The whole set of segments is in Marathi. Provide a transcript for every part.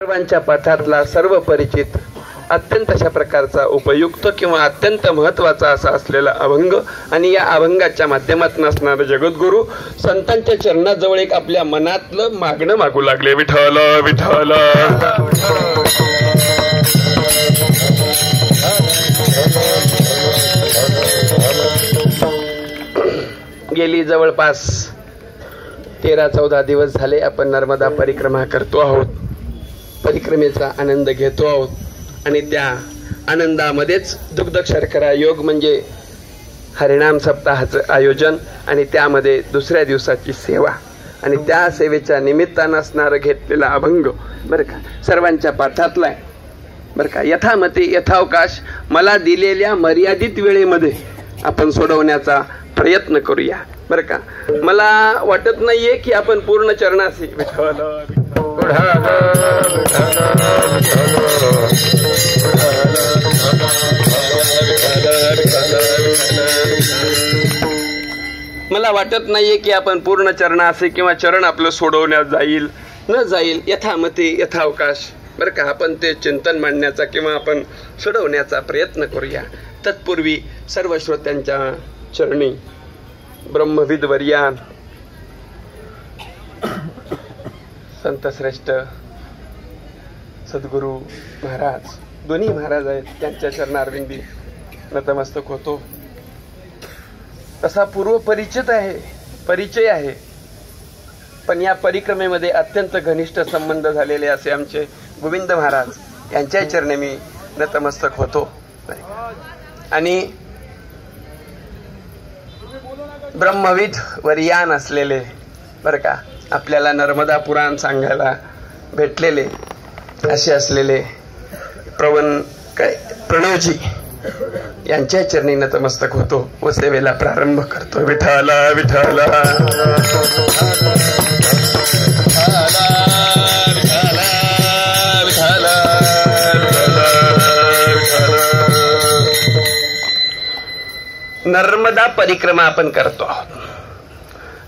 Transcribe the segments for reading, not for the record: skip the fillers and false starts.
सर्वांच्या पथातला सर्व परिचित अत्यंत अशा प्रकारचा उपयुक्त किंवा अत्यंत महत्त्वाचा असा असलेला अभंग आणि या अभंगाच्या माध्यमातून असणारे जगद्गुरु संतांच्या चरणाजवळ एक आपल्या मनातलं मागणं मागू लागले. विठ्ठल विठ्ठल. गेली जवळपास 13-14 दिवस झाले आपण नर्मदा परिक्रमा करतो आहोत, परिक्रमेचा आनंद घेतो आहोत आणि त्या आनंदामध्येच दुग्ध शर्करा योग म्हणजे हरिनाम सप्ताहाचं आयोजन आणि त्यामध्ये दुसऱ्या दिवसाची सेवा आणि त्या सेवेच्या निमित्तानं असणारं घेतलेला अभंग बरं का सर्वांच्या पाठातला आहे बरं का. यथामती यथावकाश मला दिलेल्या मर्यादित वेळेमध्ये आपण सोडवण्याचा प्रयत्न करूया बरं का. मला वाटत नाहीये की आपण पूर्ण चरणाशी मला वाटत नाहीये की आपण पूर्ण चरणाशी किंवा चरण आपलं सोडवण्यात जाईल न जाईल यथामती यथावकाश बरं का. आपण ते चिंतन मांडण्याचा किंवा आपण सोडवण्याचा प्रयत्न करूया. तत्पूर्वी सर्व श्रोत्यांच्या चरणी ब्रह्मविद वर्यान संतश्रेष्ठ सद्गुरू महाराज दोन्ही महाराज आहेत त्यांच्या चरणारविंदी नतमस्तक होतो. तसा पूर्व परिचय आहे पण या परिक्रमेमध्ये अत्यंत घनिष्ठ संबंध झालेले असे आमचे गोविंद महाराज यांच्या चरणी मी नतमस्तक होतो आणि ब्रह्मविद वर्यान असलेले बरं का आपल्याला नर्मदा पुराण सांगायला भेटलेले असे असलेले प्रणवजी यांच्या चरणी नतमस्तक होतो व सेवेला प्रारंभ करतो. विठ्ठल विठ्ठल. नर्मदा परिक्रमा आपण करतो आहोत.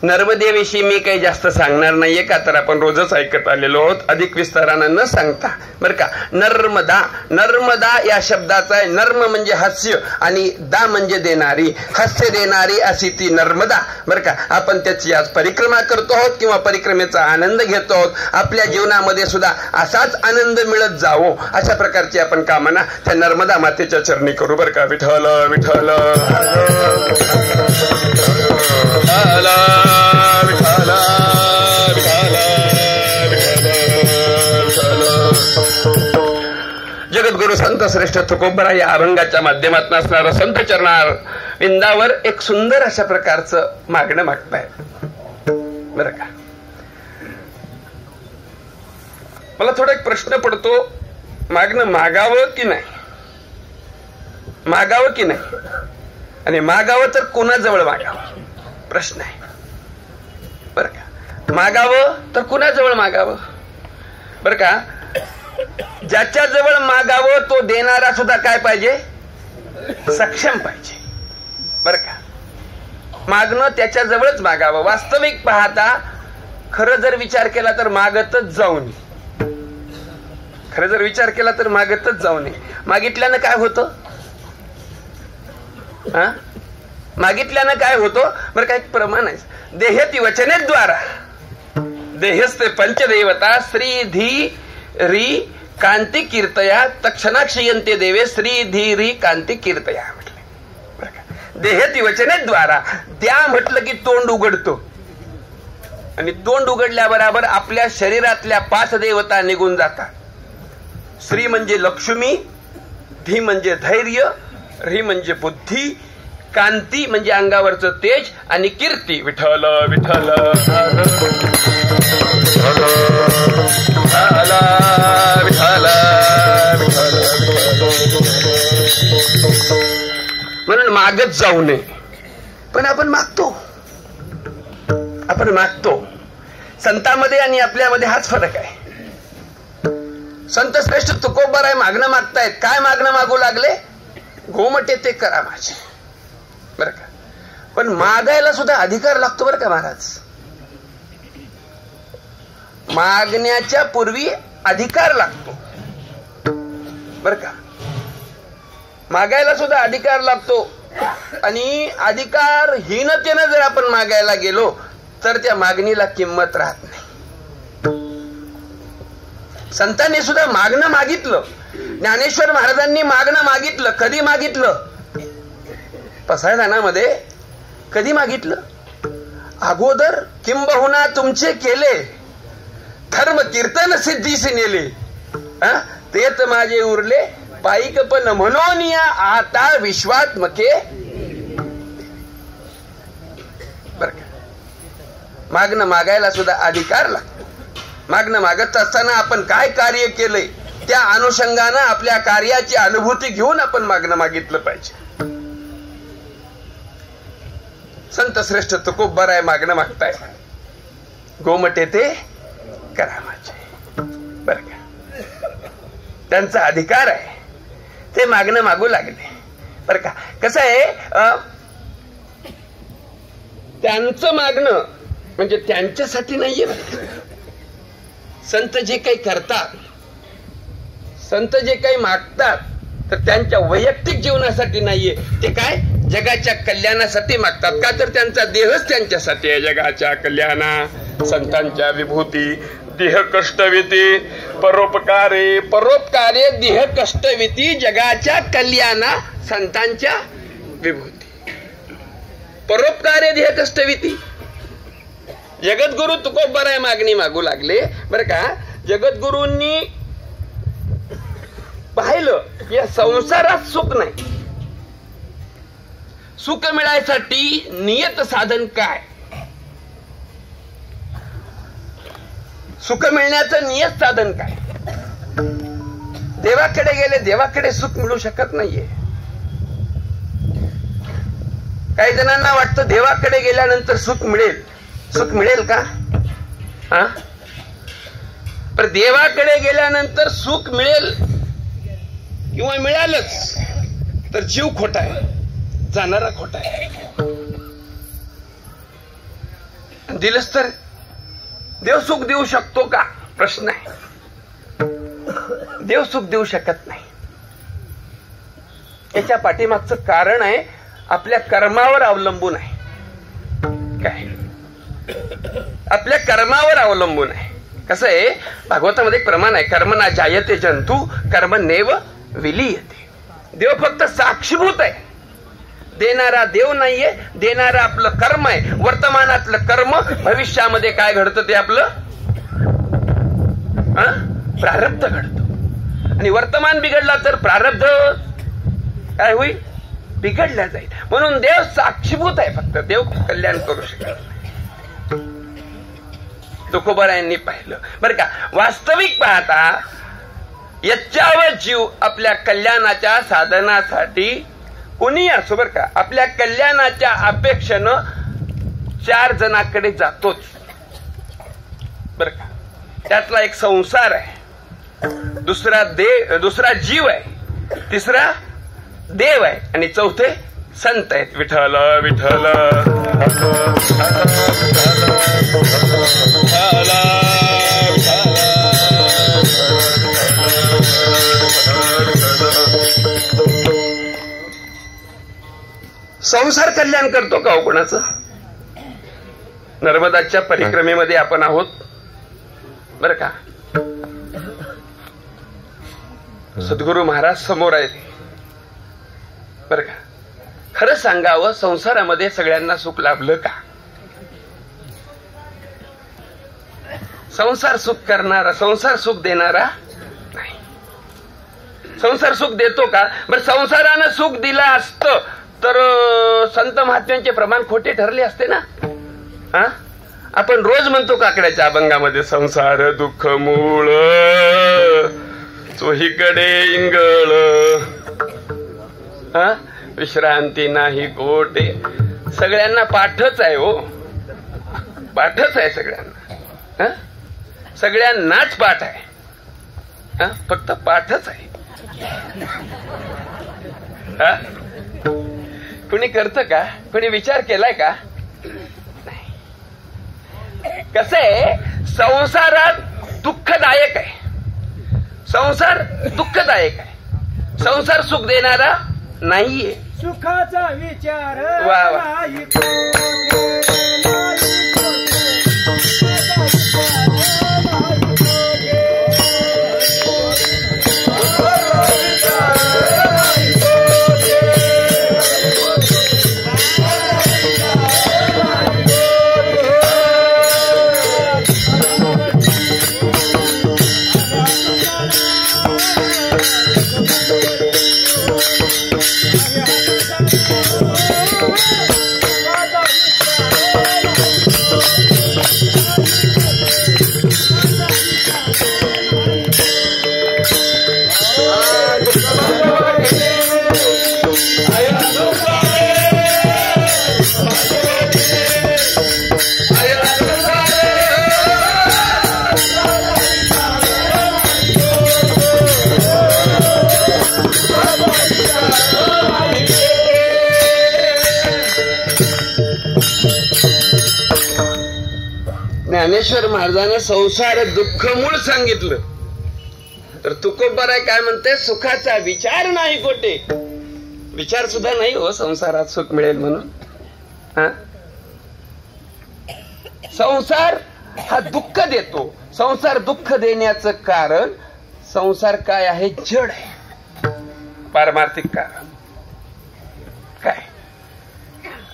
नर्मदेविषयी मी काही जास्त सांगणार नाहीये का तर आपण रोजच ऐकत आलेलो आहोत. अधिक विस्तारानं न सांगता बरं का नर्मदा. नर्मदा या शब्दाचा आहे नर्म म्हणजे हास्य आणि दा म्हणजे देणारी, हास्य देणारी अशी ती नर्मदा बरं का. आपण त्याची आज परिक्रमा करतो आहोत किंवा परिक्रमेचा आनंद घेतो आहोत. आपल्या जीवनामध्ये सुद्धा असाच आनंद मिळत जावो अशा प्रकारची आपण कामना त्या नर्मदा मातेच्या चरणी करू बरं का. विठ्ठल विठ्ठल. जगद्गुरु संत श्रेष्ठ तुकोबरा या अभंगाच्या माध्यमातून असणारं संत चरणार विंदावर एक सुंदर अशा प्रकारचं मागणं मागताय बरं का. मला थोडा एक प्रश्न पडतो, मागणं मागावं की नाही, मागावं की नाही आणि मागावं तर कोणाजवळ मागावं प्रश्न आहे बरं का. मागावं तर कुणाजवळ मागावं बरं का. ज्याच्या जवळ मागावं तो देणारा सुद्धा काय पाहिजे, सक्षम पाहिजे बरं का. मागणं त्याच्या जवळच मागावं. वास्तविक पाहता खरं जर विचार केला तर मागतच जाऊ नये, खरं जर विचार केला तर मागतच जाऊ नये. मागितल्यानं काय होतं, मागितल्यानं काय होतं बरं का. एक प्रमाण आहे, देहेती वचने द्वारा देहस्ते पंचदेवता श्री धी री कांती कीर्तया तक्षणाक्षयंते देवे श्री धी री कांती कीर्तया म्हटलं बरं का. देहेती वचने द्वारा द्या म्हटलं की तोंड उघडतो आणि तोंड उघडल्याबरोबर आपल्या शरीरातल्या 5 देवता निघून जातात. श्री म्हणजे लक्ष्मी, धी म्हणजे धैर्य, री म्हणजे बुद्धी, कांती म्हणजे अंगावरचं तेज आणि कीर्ती विठ्ठल विठ्ठल. म्हणून मागत जाऊ नये पण आपण मागतो. संतांमध्ये आणि आपल्यामध्ये हाच फरक आहे. संत श्रेष्ठ तुकोबराय मागणं मागतायत. काय मागणं मागू लागले, घोमटे ते करा माझे बरं का. पण मागायला सुद्धा अधिकार लागतो बरं का महाराज. मागण्याच्या पूर्वी अधिकार लागतो बर का. मागायला सुद्धा अधिकार लागतो आणि अधिकारहीनतेनं जर आपण मागायला गेलो तर त्या मागणीला किंमत राहत नाही. संतांनी सुद्धा मागणं मागितलं. ज्ञानेश्वर महाराजांनी मागणं मागितलं. कधी मागितलं? पसायदानामध्ये कधी मागितलं? अगोदर किंबहुना तुमचे केले धर्म कीर्तन सिद्धीसी नेले तेच माझे उरले पाईक पण म्हणून या आता विश्वात्मके. बर का. मागणं मागायला सुद्धा अधिकार लागतो. मागणं मागत असताना आपण काय कार्य केलंय त्या अनुषंगानं आपल्या कार्याची अनुभूती घेऊन आपण मागणं मागितलं पाहिजे. संत श्रेष्ठ तुकोबराय आहे मागणं मागताय. गोमटे ते करा माझे बर का. त्यांचा अधिकार आहे ते मागणं मागू लागले बर का. कसं आहे त्यांचं मागणं म्हणजे त्यांच्यासाठी नाहीये. संत जे काही करतात संत जे काही मागतात तर त्यांच्या वैयक्तिक जीवनासाठी नाहीये. ते काय जगाच्या कल्याणासाठी मागतात. का तर त्यांचा देहच त्यांच्यासाठी आहे. जगाच्या कल्याणा संतांच्या विभूती देह कष्टविती परोपकारे परोपकारे देह कष्टविती जगाच्या कल्याणा संतांच्या विभूती परोपकारे देह कष्टविती. जगद्गुरु तुकोबराय मागणी मागू लागले बर का. जगद्गुरूंनी पाहिलं या संसारात सुख नाही. सुख मिळायसाठी नियत साधन काय? सुख मिळण्याचं नियत साधन काय? देवाकडे गेले देवाकडे सुख मिळू शकत नाहीये. काही जणांना वाटतं देवाकडे गेल्यानंतर सुख मिळेल. सुख मिळेल का? पण देवाकडे गेल्यानंतर सुख मिळेल किंवा मिळालंच तर जीव खोटा आहे जाणारा खोटा आहे. दिलंच तर देव सुख देऊ शकतो का? प्रश्न आहे. देव सुख देऊ शकत नाही. याच्या पाठीमागचं कारण आहे आपल्या कर्मावर अवलंबून आहे. काय? आपल्या कर्मावर अवलंबून आहे. कसं आहे भागवतामध्ये एक प्रमाण आहे कर्म ना जायते जंतु कर्म नेव विलीयते. देव फक्त साक्षीभूत आहे. देणारा देव नाहीये. देणारा आपलं कर्म आहे. वर्तमानातलं कर्म भविष्यामध्ये काय घडतं ते आपलं प्रारब्ध घडतं. आणि वर्तमान बिघडला तर प्रारब्ध काय होईल? बिघडल्या जाईल. म्हणून देव साक्षीभूत आहे. फक्त देव कल्याण करू शकत नाही. तुकोबरायांनी पाहिलं बरं का. वास्तविक पाहता याच्यावर जीव आपल्या कल्याणाच्या साधनासाठी कोणी असो बरं का आपल्या कल्याणाच्या अपेक्षेनं 4 जणांकडे जातोच बरं का. त्यातला एक संसार आहे, दुसरा जीव आहे, तिसरा देव आहे आणि चौथे संत आहेत. विठ्ठल विठ्ठल संसार कल्याण करतो का हो कोणाचं? नर्मदाच्या परिक्रमेमध्ये आपण आहोत बर का. सद्गुरु महाराज समोर आहेत बर का. खरं सांगावं संसारामध्ये सगळ्यांना सुख लाभलं का? संसार सुख करणारा संसार सुख देणारा नाही. संसार सुख देतो का? बरं संसारानं सुख दिलं असतं तर संत महात्म्यांचे प्रमाण खोटे ठरले असते ना. आपण रोज म्हणतो काकड्याच्या अभंगामध्ये संसार दुःख मूळ चोहीकडे इंगळ विश्रांती नाही कोटे. सगळ्यांना पाठच आहे हो. पाठच आहे सगळ्यांना. सगळ्यांनाच पाठ आहे. फक्त पाठच आहे. कुणी करतं का? कुणी विचार केलाय का? कसं आहे संसारात दुःखदायक आहे. संसार दुःखदायक आहे, संसार सुख देणारा नाहीये. सुखाचा विचार वा वा. ज्ञानेश्वर महाराजांना संसार दुःख मूळ सांगितलं, तर तुकोबाराय काय म्हणते, सुखाचा विचार नाही कोठे. विचार सुद्धा नाही हो संसारात सुख मिळेल म्हणून. संसार हा दुःख देतो. संसार दुःख देण्याचं कारण, संसार काय आहे, जड आहे. पारमार्थिक कारण काय,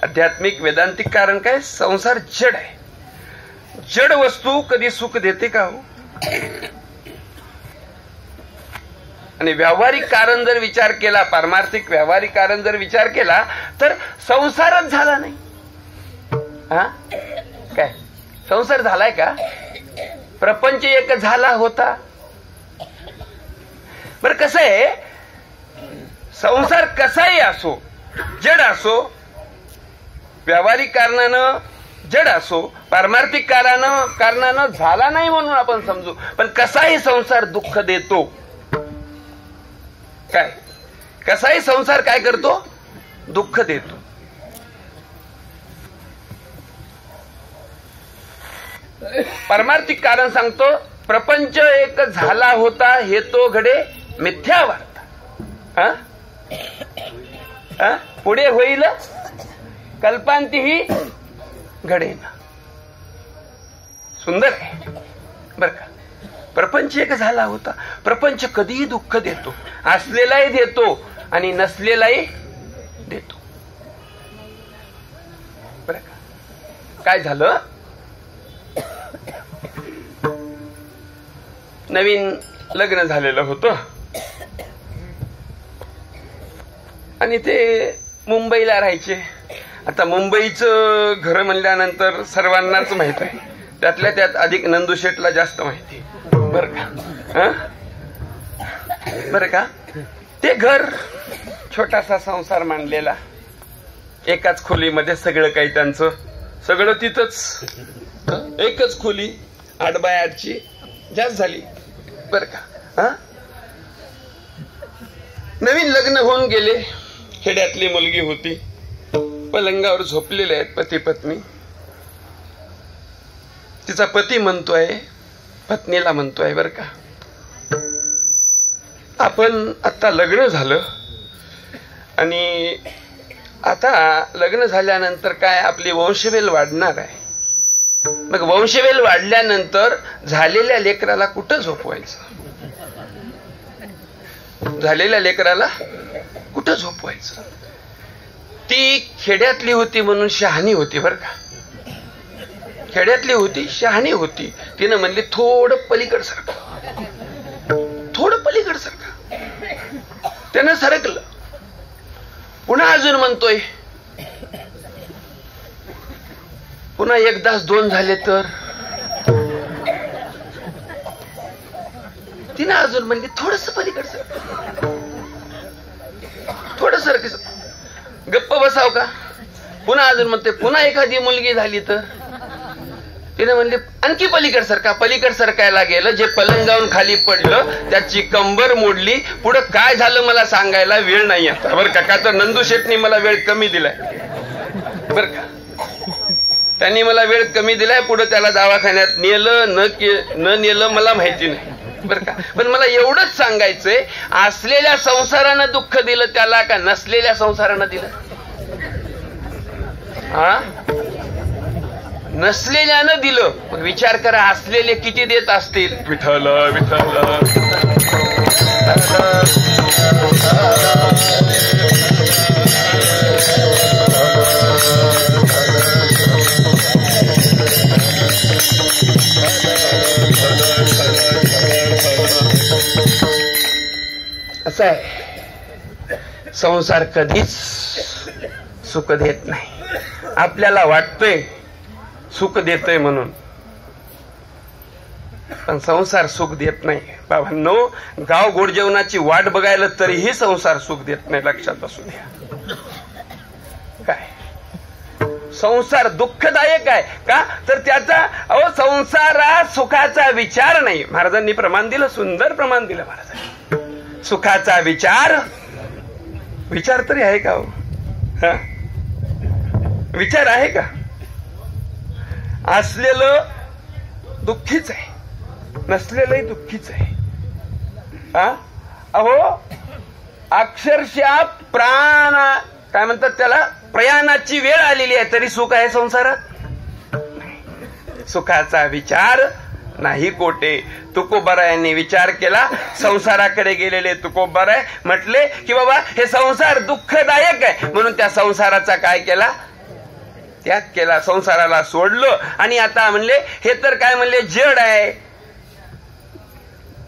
आध्यात्मिक वेदांतिक कारण काय, संसार जड आहे. जड वस्तू कधी सुख देते का हो? आणि व्यावहारिक कारण जर विचार केला, पारमार्थिक व्यावहारिक कारण जर विचार केला, तर संसारच झाला नाही. काय संसार झालाय का? प्रपंच एक झाला होता. बरं कसं आहे, संसार कसाही असो, जड असो, व्यावहारिक कारणानं जड असो, पारमार्थिक कारणानं झाला नाही म्हणून आपण समजू, पण कसाही संसार दुःख देतो. काय कसाही संसार काय करतो, दुःख देतो. पारमार्थिक कारण सांगतो, प्रपंच एक झाला होता हे तो घडे मिथ्या वार्ता. पुढे होईल कल्पांतीही घडेना. सुंदर आहे बर का. प्रपंच एक झाला होता. प्रपंच कधीही दुःख देतो, असलेलाही देतो आणि नसलेलाही देतो बर का. काय झालं, नवीन लग्न झालेलं होतं आणि ते मुंबईला राहायचे. आता मुंबईचं घर म्हणल्यानंतर सर्वांनाच माहित आहे, त्यातल्या त्यात अधिक नंदूशेठला जास्त माहिती बर का. बर का. ते घर छोटासा संसार मांडलेला, एकाच खोलीमध्ये सगळं काही त्यांचं, सगळं तिथंच, एकच खोली 8x8ची जास्त झाली बर का. नवीन लग्न होऊन गेले, खेड्यातली मुलगी होती, पलंगावर झोपलेले आहेत पती पत्नी. तिचा पती म्हणतोय, पत्नीला म्हणतोय बर का, आपण आता लग्न झालं आणि आता लग्न झाल्यानंतर काय आपली वंशवेल वाढणार आहे. मग वंशवेल वाढल्यानंतर झालेल्या लेकराला कुठं झोपवायचं, झालेल्या लेकराला कुठं झोपवायचं. ती खेड्यातली होती म्हणून शहाणी होती बर का. खेड्यातली होती, शहाणी होती. तिनं म्हणली थोडं पलीकड सरका, थोडं पलीकड सरका. त्यानं सरकलं. पुन्हा अजून म्हणतोय, पुन्हा एकदाच दोन झाले तर. तिनं अजून म्हणली थोडस पलीकड सरका, थोडं सरक, गप्प बसाव का. पुन्हा अजून म्हणते, पुन्हा एखादी मुलगी झाली तर. तिने म्हणली आणखी पलीकड सरका. पलीकड सरकायला गेलं, जे पलंगावून खाली पडलं त्याची कंबर मोडली. पुढं काय झालं मला सांगायला वेळ नाही आता बरं का, का तर नंदूशेठनी मला वेळ कमी दिलाय बर का. त्यांनी मला वेळ कमी दिलाय. पुढे त्याला दवाखान्यात नेलं न नेलं मला माहिती नाही बरं का. पण मला एवढंच सांगायचंय, असलेल्या संसारानं दुःख दिलं त्याला का नसलेल्या संसारानं दिलं? हा, नसलेल्यानं दिलं. मग विचार करा, असलेले किती देत असतील? विठ्ठल विठ्ठल. असं आहे, संसार कधीच सुख देत नाही. आपल्याला वाटतंय सुख देतोय म्हणून, पण संसार सुख देत नाही. बाबांनो, गाव गोड जेवणाची वाट बघायला तरीही संसार सुख देत नाही, लक्षात असू द्या. काय संसार दुःखदायक आहे का? तर त्याचा संसारात सुखाचा विचार नाही. महाराजांनी प्रमाण दिलं, सुंदर प्रमाण दिलं महाराजांनी. सुखाचा विचार तरी आहे का हो? विचार आहे का? असलेलं दुःखीच आहे, नसलेलंही दुःखीच आहे. अहो, अक्षरशः प्राण काय म्हणतात त्याला, प्रयाणाची वेळ आलेली आहे तरी सुख आहे संसारात? सुखाचा विचार नाही कोटे. तुकोबारायांनी विचार केला, संसाराकडे गेलेले तुकोबाराय म्हटले की बाबा हे संसार दुःखदायक आहे, म्हणून त्या संसाराचा काय केला, त्याग केला, संसाराला सोडलं. आणि आता म्हणले हे तर काय म्हणले, जड आहे.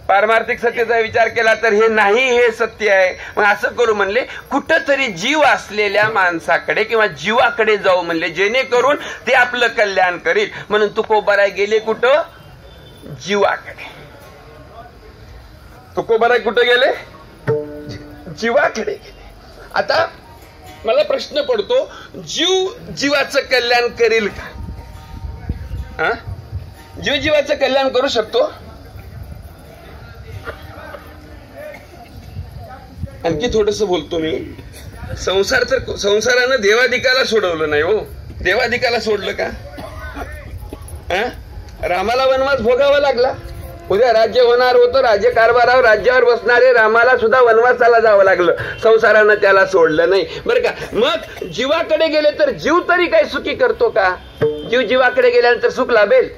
पारमार्थिक सत्याचा विचार केला तर हे नाही, हे सत्य आहे. मग असं करू म्हणले, कुठंतरी जीव असलेल्या माणसाकडे किंवा जीवाकडे जाऊ म्हणले, जेणेकरून ते आपलं कल्याण करील. म्हणून तुकोबाराय गेले कुठं, जीवाकडे. तुकोबाराय कुठे गेले, जीवाकडे गेले. आता मला प्रश्न पडतो, जीव जीवाचं कल्याण करेल का? जीव जीवाचं कल्याण करू शकतो? आणखी थोडस बोलतो मी. संसारानं देवाधिकाला सोडवलं नाही हो. देवाधिकाला सोडलं का? रामाला वनवास भोगावा लागला. उद्या राज्य होणार होतं, राज्य कारभारावर राज्यावर बसणारे रामाला सुद्धा वनवासाला जावं लागलं. संसारानं त्याला सोडलं नाही, बरं का. मग जीवाकडे गेले तर जीव तरी काही सुखी करतो का? जीव जीवाकडे गेल्यानंतर सुख लाभेल?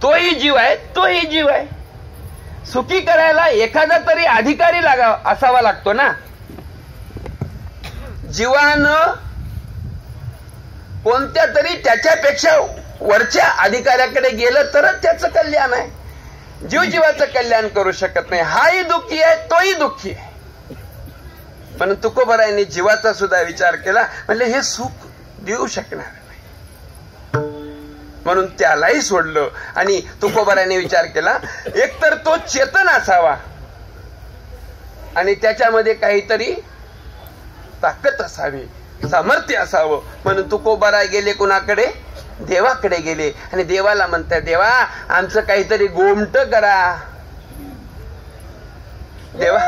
तोही जीव आहे, तोही जीव आहे. सुखी करायला एखादा तरी अधिकारी असावा लागतो ना. जीवानं कोणत्या तरी त्याच्यापेक्षा वरच्या अधिकाऱ्याकडे गेलं तरच त्याचं कल्याण आहे. जीव जीवाचं कल्याण करू शकत नाही. हाही दुःखी आहे, तोही दुःखी आहे. पण तुकोबारायांनी जीवाचा सुद्धा विचार केला, म्हणजे हे सुख देऊ शकणार नाही, म्हणून त्यालाही सोडलं. आणि तुकोबारायांनी विचार केला, एकतर तो चेतन असावा आणि त्याच्यामध्ये काहीतरी ताकद असावी, सामर्थ्य असावं. म्हणून तुकोबाराय गेले कुणाकडे, देवाकडे गेले. आणि देवाला म्हणतात, देवा आमचं काहीतरी गोमट करा. देवा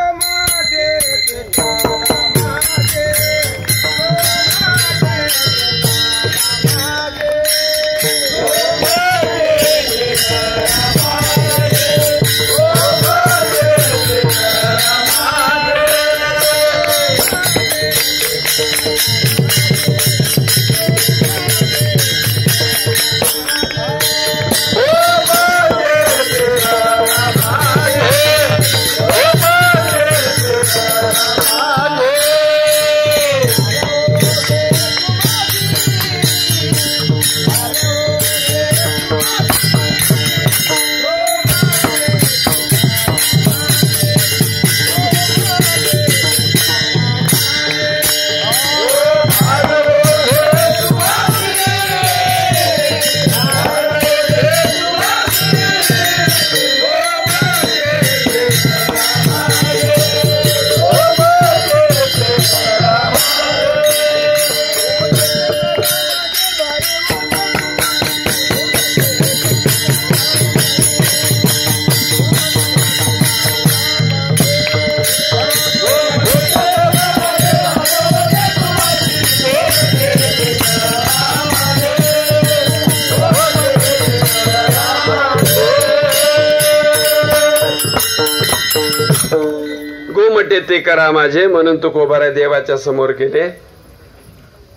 वाटे ते करा माझे, म्हणून तुकोबाराय देवाच्या समोर गेले.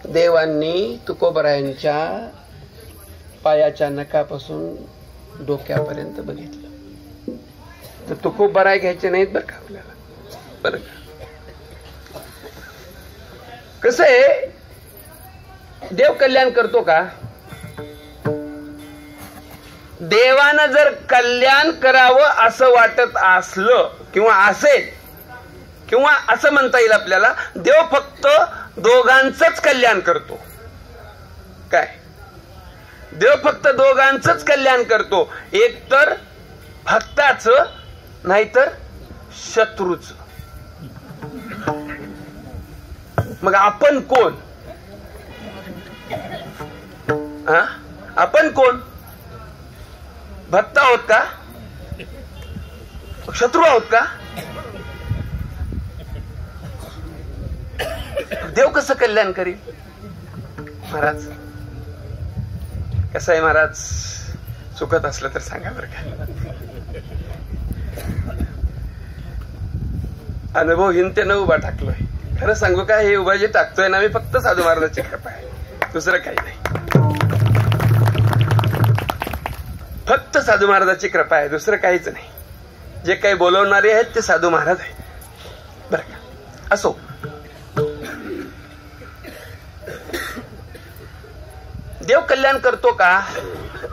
देवांनी तुकोबारायांच्या पायाच्या नखापासून डोक्यापर्यंत बघितलं. तर तुकोबाराय घ्यायचे नाहीत बरं का आपल्याला. बरं का कसं आहे, देव कल्याण करतो का? देवानं जर कल्याण करावं असं वाटत असलं किंवा असेल, किंवा असं म्हणता येईल आपल्याला, देव फक्त दोघांचंच कल्याण करतो. काय? देव फक्त दोघांचंच कल्याण करतो, एक तर भक्ताचं नाहीतर शत्रूचं. मग आपण कोण? आपण कोण? भक्त आहोत का? शत्रू आहोत का? देव कसं कल्याण करील? महाराज कसं आहे महाराज, चुकत असलं तर सांगा बरं का. अनुभव हिंतेनं उभा टाकलोय. खरं सांगू का, हे उभा जे टाकतोय ना मी, फक्त साधू महाराजाची कृपा आहे, दुसरं काही नाही. फक्त साधू महाराजाची कृपा आहे, दुसरं काहीच नाही. जे काही बोलवणारे आहेत ते साधू महाराज आहेत बरं का. असो, देव कल्याण करतो का?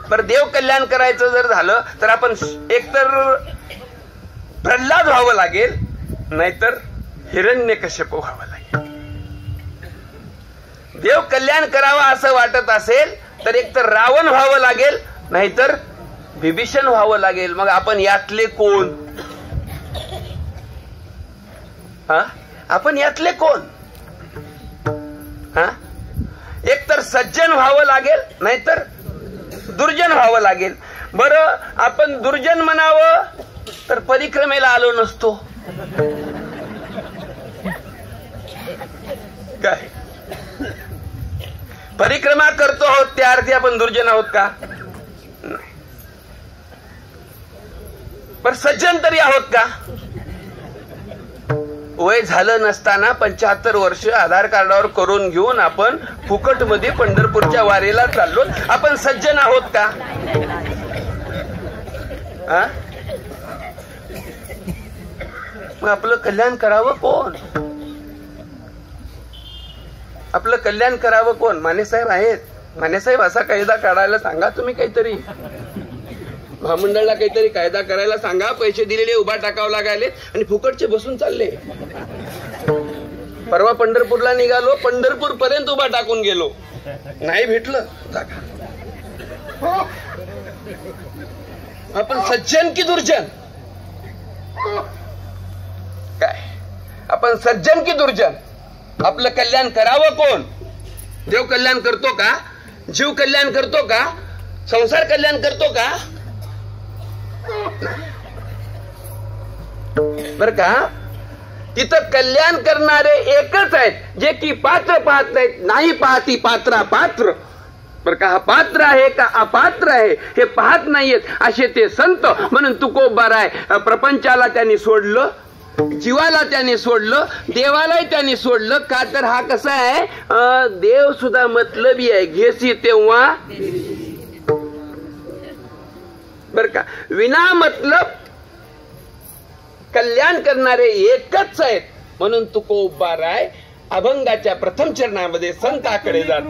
बरं, देव कल्याण करायचं जर झालं तर आपण एकतर प्रल्हाद व्हावं लागेल, नाहीतर हिरण्यकश्यप व्हावं लागेल. देव कल्याण करावा असं वाटत असेल तर एकतर रावण व्हावं लागेल, नाहीतर विभीषण व्हावं लागेल. मग आपण यातले कोण? आपण यातले कोण? एक तर सज्जन व्हावं लागेल, नाहीतर दुर्जन व्हावं लागेल. बरं, आपण दुर्जन म्हणावं तर परिक्रमेला आलो नसतो. काय परिक्रमा करतो आहोत त्या अर्थी आपण दुर्जन आहोत का? नाही. पण सज्जन तरी आहोत का? वय झालं नसताना 75 वर्ष आधार कार्डावर करून घेऊन आपण फुकट मध्ये पंढरपूरच्या वारीला चाललो. आपण सज्जन आहोत का? मग आपलं कल्याण करावं कोण? आपलं कल्याण करावं कोण? मानेसाहेब आहेत. मानेसाहेब असा कायदा काढायला सांगा तुम्ही, काहीतरी महामंडळाला काहीतरी कायदा करायला सांगा. पैसे दिलेले उभा टाकावं लागायले आणि फुकटचे बसून चालले. परवा पंढरपूरला निघालो, पंढरपूर पर्यंत उभा टाकून गेलो, नाही भेटलं जागा. आपण सज्जन की दुर्जन? काय आपण सज्जन की दुर्जन? आपलं कल्याण करावं कोण? देव कल्याण करतो का? जीव कल्याण करतो का? संसार कल्याण करतो का? बर का, तिथं कल्याण करणारे एकच आहेत, जे की पात्र पाहत नाहीत. नाही पाहती पात्रा पात्र. बर का, हा पात्र आहे का अपात्र आहे हे पाहत नाहीयेत असे ते संत. म्हणून तुकोबाराय प्रपंचाला त्यांनी सोडलं, जीवाला त्यांनी सोडलं, देवालाही त्यांनी सोडलं. का तर हा कसा आहे, देव सुद्धा मतलबी आहे. घेसी तेव्हा बर का, विना मतलब कल्याण करणारे एकच आहेत. म्हणून तुकोबाराय अभंगाच्या प्रथम चरणामध्ये संताकडे जात.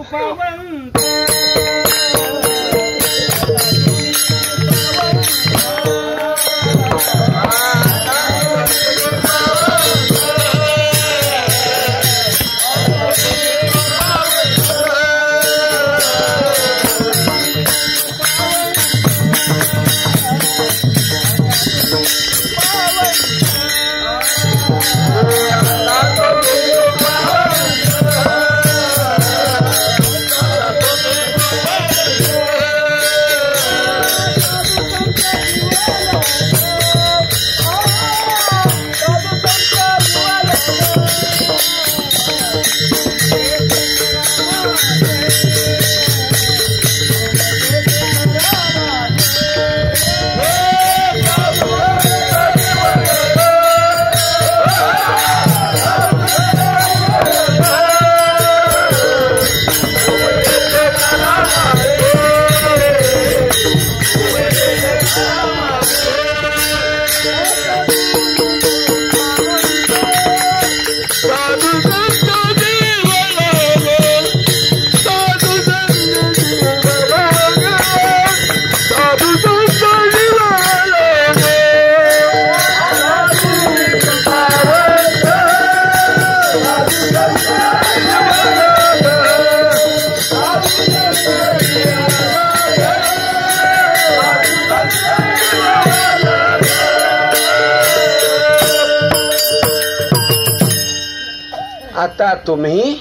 आता तुम्ही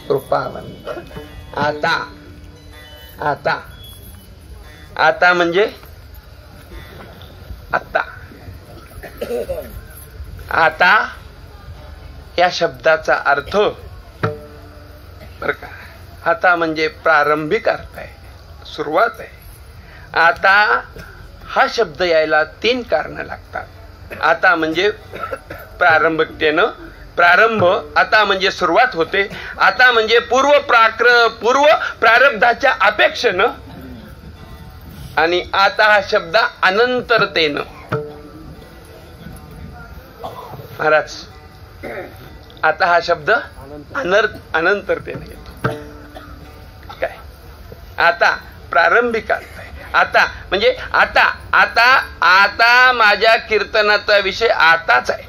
कृपावंत. आता आता आता म्हणजे आता. आता या शब्दाचा अर्थ बर का, आता म्हणजे प्रारंभिक अर्थ आहे, सुरुवात आहे. आता हा शब्द यायला 3 कारणं लागतात. आता म्हणजे प्रारंभिकतेनं, प्रारंभ. आता म्हणजे सुरुवात होते. आता म्हणजे पूर्व प्रारब्धाच्या अपेक्षेनं. आणि आता हा शब्द अनंतरतेनं. महाराज, आता हा शब्द अनंतरतेनं येतो. काय? आता प्रारंभिक अर्थ आहे. आता म्हणजे आता आता आता माझ्या कीर्तनाचा विषय आताच आहे.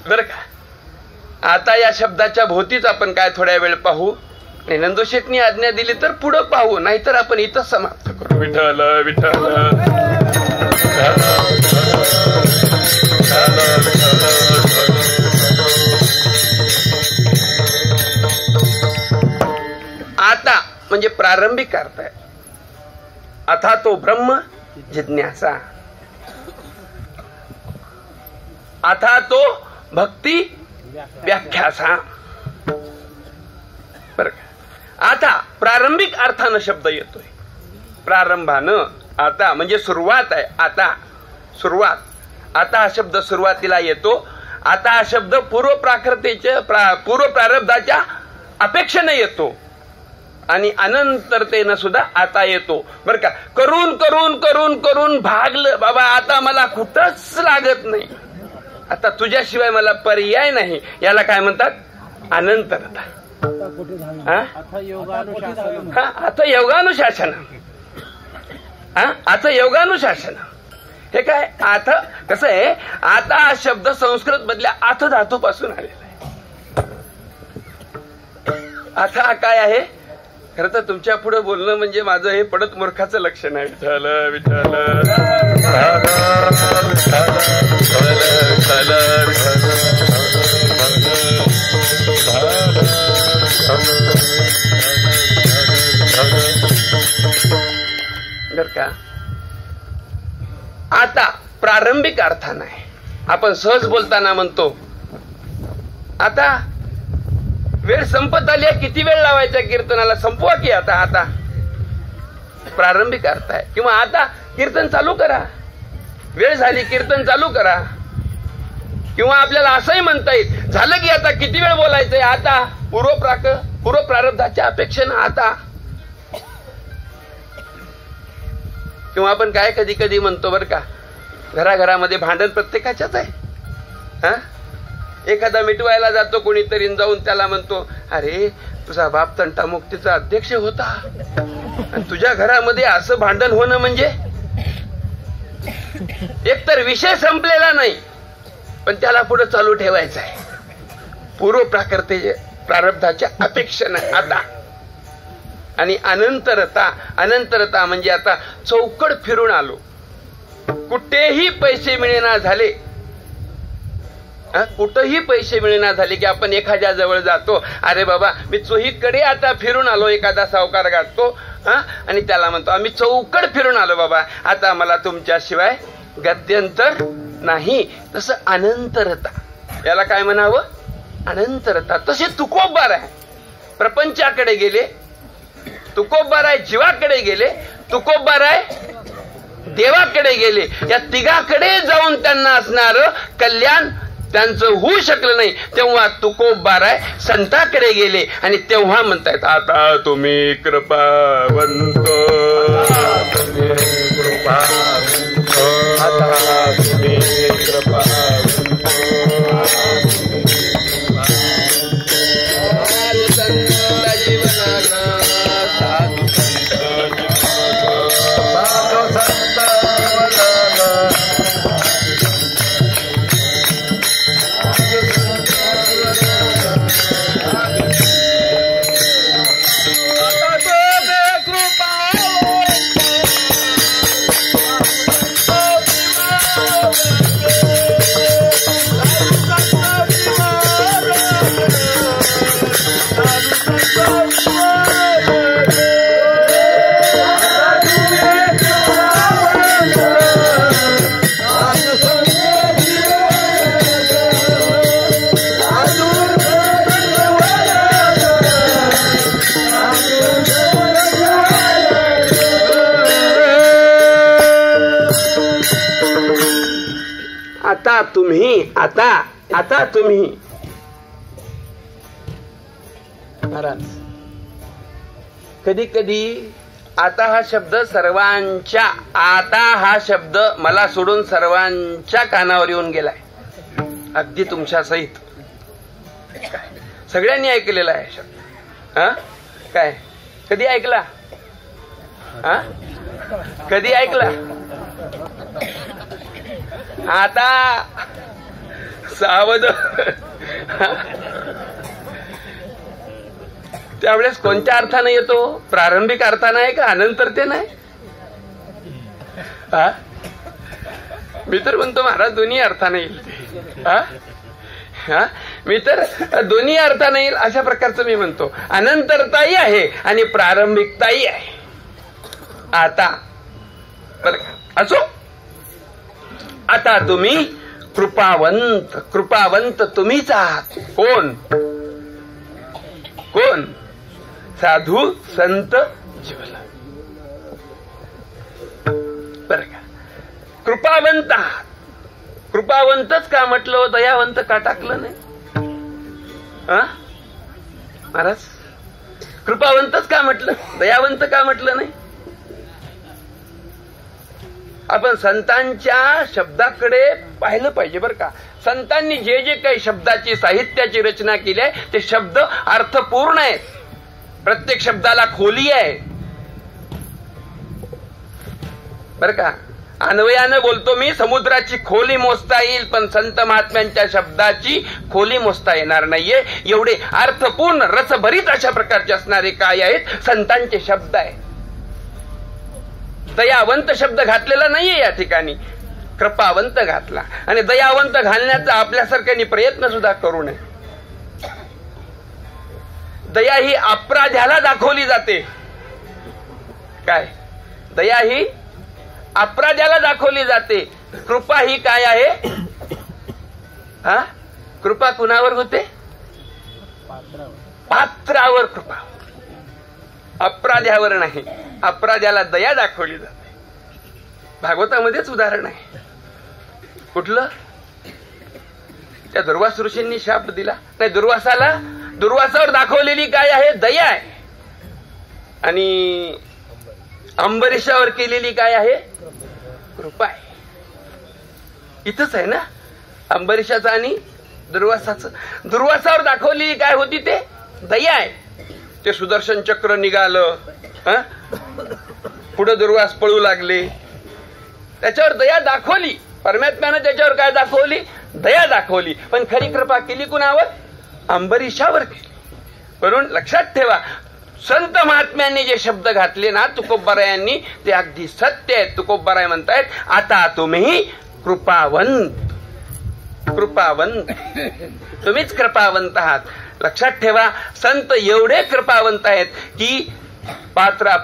बर का? आता या शब्दाच्या भोवतीच आपण काय थोड्या वेळ पाहू. नंदोशेठनी आज्ञा दिली तर पुढं पाहू, नाहीतर आपण इथं समाप्त करू. विठ्ठल विठ्ठल. आता म्हणजे प्रारंभिक अर्थ आहे. अथा तो ब्रह्म जिज्ञासा. अथा तो भक्ती व्याख्यासा. बर का? आता प्रारंभिक अर्थानं शब्द येतोय. प्रारंभानं. आता म्हणजे सुरुवात आहे. आता सुरुवात. आता हा शब्द सुरुवातीला येतो. आता हा शब्द पूर्व प्रारब्धाच्या अपेक्षेने येतो. आणि अनंतरतेनं सुद्धा आता येतो. बर का? करून करून करून करून भागलं बाबा, आता मला कुठंच लागत नाही, आता तुझ्याशिवाय मला पर्याय नाही. याला काय म्हणतात? अनंतरता. आता योगानुशासन. आता योगानुशासन. हे काय? आता कसं आहे? आता हा शब्द संस्कृत मधल्या आथ धातू पासून आलेला आहे. आता काय आहे? खरं तर तुमच्या पुढे बोलणं म्हणजे माझं हे पडत मूर्खाचं लक्षण आहे. विठ्ठल विठ्ठल. बर का? आता प्रारंभिक अर्थानं आहे. आपण सहज बोलताना म्हणतो आता वेळ संपत आली आहे, किती वेळ लावायचा कीर्तनाला, संपवा की आता. आता प्रारंभिक अर्थ आहे. किंवा आता कीर्तन चालू करा, वेळ झाली कीर्तन चालू करा. किंवा आपल्याला असंही म्हणता येईल, झालं की आता किती वेळ बोलायचंय, आता पूर्व प्रारब्धाच्या अपेक्षेनं आता. किंवा आपण काय कधी कधी म्हणतो बर का, घराघरामध्ये भांडण प्रत्येकाच्याच आहे. एखादा मिटवायला जातो कोणीतरी, जाऊन त्याला म्हणतो, अरे तुझा बाप तंटामुक्तीचा अध्यक्ष होता आणि तुझ्या घरामध्ये असं भांडण होणं म्हणजे. एकतर विषय संपलेला नाही, पण त्याला पुढे चालू ठेवायचा आहे पूर्व प्रारब्धाच्या अपेक्षेनं आता. आणि अनंतरता म्हणजे आता चौकड फिरून आलो, कुठेही पैसे मिळेना झाले, कुठेही पैसे मिळेना झाले की आपण एखाद्या जवळ जातो, अरे बाबा मी चोहीकडे आता फिरून आलो. एखादा सावकार गाठतो आणि त्याला म्हणतो, आम्ही चौकड फिरून आलो बाबा, आता मला तुमच्याशिवाय गत्यंतर नाही. तसं अनंतरता, याला काय म्हणावं? अनंतरता. तसे तुकोबार आहे, प्रपंचाकडे गेले, तुकोबार आहे जीवाकडे गेले, तुकोबार आहे देवाकडे गेले. या तिघाकडे जाऊन त्यांना असणार कल्याण त्यांचं होऊ शकलं नाही. तेव्हा तुकोबार आहे संताकडे गेले आणि तेव्हा म्हणतायत, आता तुम्ही कृपावंत, कृपा आता तुम्ही महाराज, कधी कधी आता हा शब्द सर्वांच्या, आता हा शब्द मला सोडून सर्वांच्या कानावर येऊन गेलाय, अगदी तुमच्या सहित. सगळ्यांनी ऐकलेला आहे शब्द. काय कधी ऐकला? कधी ऐकला? आता सावध. त्यावेळेस कोणत्या अर्थाने येतो? प्रारंभिक अर्थाने आहे का अनंतरतेने आहे? मी तर म्हणतो महाराज दोन्ही अर्थाने येईल. मी तर दोन्ही अर्थाने येईल अशा प्रकारचं मी म्हणतो. अनंतरताही आहे आणि प्रारंभिकताही आहे. आता बरं का, असो. आता तुम्ही कृपावंत, कृपावंत तुम्हीच आहात. कोण? कोण? साधू संत जीवला. बर का, कृपावंत आहात. कृपावंतच का म्हटलं, दयावंत का टाकलं नाही? महाराज, कृपावंतच का म्हटलं, दयावंत का म्हटलं नाही? आपण संतांच्या शब्दाकडे पाहिलं पाहिजे बरं का. संतांनी जे जे काही शब्दाची, साहित्याची रचना केली आहे ते शब्द अर्थपूर्ण आहेत. प्रत्येक शब्दाला खोली आहे बरं का. अन्वयानं बोलतो मी, समुद्राची खोली मोजता येईल पण संत महात्म्यांच्या शब्दाची खोली मोजता येणार नाहीये. एवढे अर्थपूर्ण, रसभरीत अशा प्रकारचे असणारे काय आहेत? संतांचे शब्द आहेत. दयावंत शब्द घातलेला नाहीये या ठिकाणी, कृपावंत घातला. आणि दयावंत घालण्याचा आपल्यासारख्यांनी प्रयत्न सुद्धा करू नये. दया ही अपराध्याला दाखवली जाते. काय? दया ही अपराध्याला दाखवली जाते. कृपा ही काय आहे? कृपा कुणावर होते? पात्रावर कृपा, अपराध्यावर नाही. अपराध्याला दया दाखवली जाते. भागवतामध्येच उदाहरण आहे. कुठलं? त्या दुर्वास ऋषींनी शाप दिला नाही, दुर्वासावर दाखवलेली काय आहे? दया आहे. आणि अंबरीशावर केलेली काय आहे? कृपा आहे. इथंच आहे ना अंबरीशाचं आणि दुर्वासाचं. दुर्वासावर दाखवलेली काय होती? ते दया आहे. ते सुदर्शन चक्र निघालं, पुढे दुर्वास पळू लागले, त्याच्यावर दया दाखवली. परमात्म्यानं त्याच्यावर काय दाखवली? दया दाखवली. पण खरी कृपा केली कुणावर? अंबरीशावर केली. म्हणून लक्षात ठेवा, संत महात्म्यांनी जे शब्द घातले ना तुकोबरायांनी, ते अगदी सत्य आहेत. तुकोबराय म्हणतायत आता तुम्ही कृपावंत, कृपावंत, तुम्हीच कृपावंत आहात. लक्षात ठेवा, संत एवढे कृपावंत आहेत की पात्र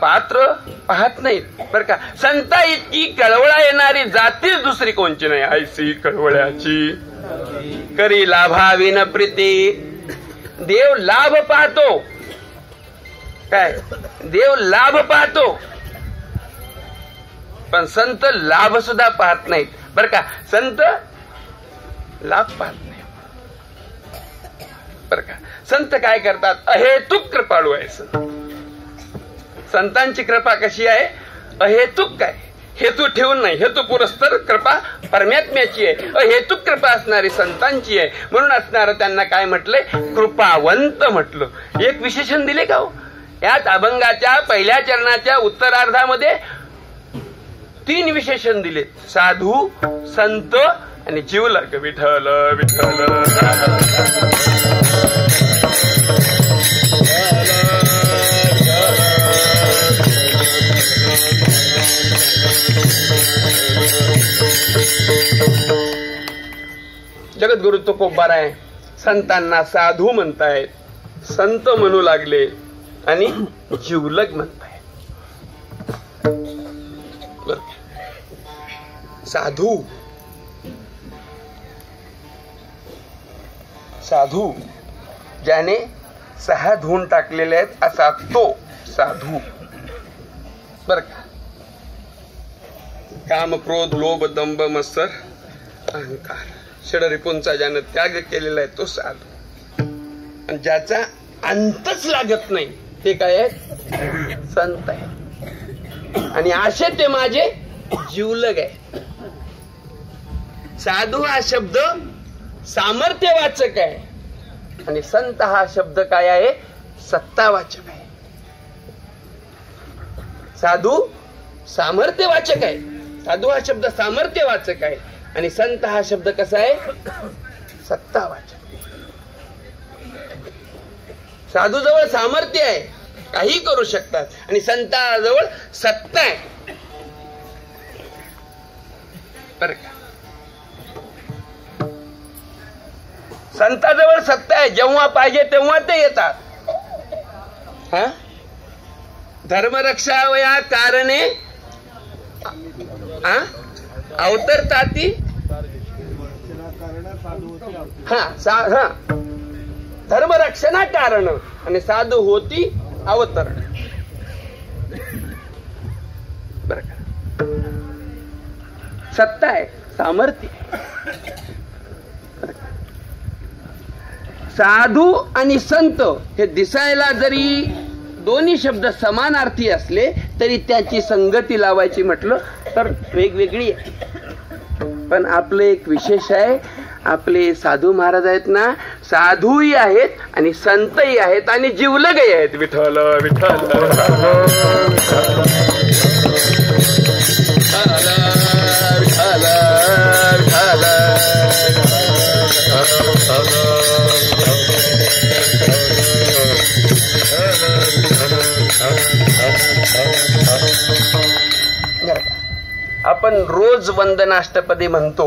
पाहत नाहीत बरं का. संता इतकी कळवळा येणारी जातीच दुसरी कोणची नाही. ऐसी कळवळ्याची करी लाभाविन प्रीती. देव लाभ पाहतो. काय? देव लाभ पाहतो, पण संत लाभ सुद्धा पाहत नाहीत बरं का. संत लाभ पाहत नाही बरं का. संत काय करतात? अहेतुक कृपाळू आहे संत. संतांची कृपा कशी आहे? अहेतुक काय? हेतू ठेवून नाही. हेतू पुरस्तर कृपा परमात्म्याची आहे, हेतू कृपा असणारी संतांची आहे. म्हणून असणार त्यांना काय म्हटलंय? कृपावंत म्हटलं. एक विशेषण दिले का हो? यात अभंगाच्या पहिल्या चरणाच्या उत्तरार्धामध्ये 3 विशेषण दिले: साधू, संत आणि जीवलग. विठ्ठल विठ्ठल जगद्गुरु तुकोबार आहे. संतांना साधू म्हणतायत, संत म्हणू लागले आणि जीवलग म्हणतायत. साधू साधू ज्याने 6 धुवून टाकलेले आहेत असा तो साधू. बर का? काम, क्रोध, लोभ, दंभ, मत्सर, अहंकार, षडरिपूंचा ज्यानं त्याग केलेला आहे तो साधू. आणि ज्याचा अंतच लागत नाही ते काय आहे? संत आहे. आणि असे ते माझे जीवलग आहे. साधू हा शब्द सामर्थ्यवाचक आहे आणि संत हा शब्द काय आहे? सत्तावाचक आहे. साधू सामर्थ्यवाचक आहे. साधू हा शब्द सामर्थ्यवाचक आहे आणि संत हा शब्द कसा आहे? सत्तावाचक. साधूजवळ सामर्थ्य आहे, काही करू शकतात, आणि संताजवळ सत्ता आहे. बरं का? संताजवळ सत्ता आहे, जेव्हा पाहिजे तेव्हा ते येतात. हा, धर्मरक्षावया कारणे अवतरताती. हा, धर्मरक्षणा कारण आणि साधू होती अवतरण. बर का? सत्ता आहे, सामर्थ्य. साधू आणि संत हे दिसायला जरी दोन्ही शब्द समानार्थी असले तरी त्याची संगती लावायची म्हटलं तर वेगवेगळी आहे. पण आपलं एक विशेष आहे, आपले साधू महाराज आहेत ना, साधूही आहेत आणि संतही आहेत आणि जीवलगही आहेत. विठ्ठल विठ्ठल आपण रोज वंदनाष्टपदी म्हणतो.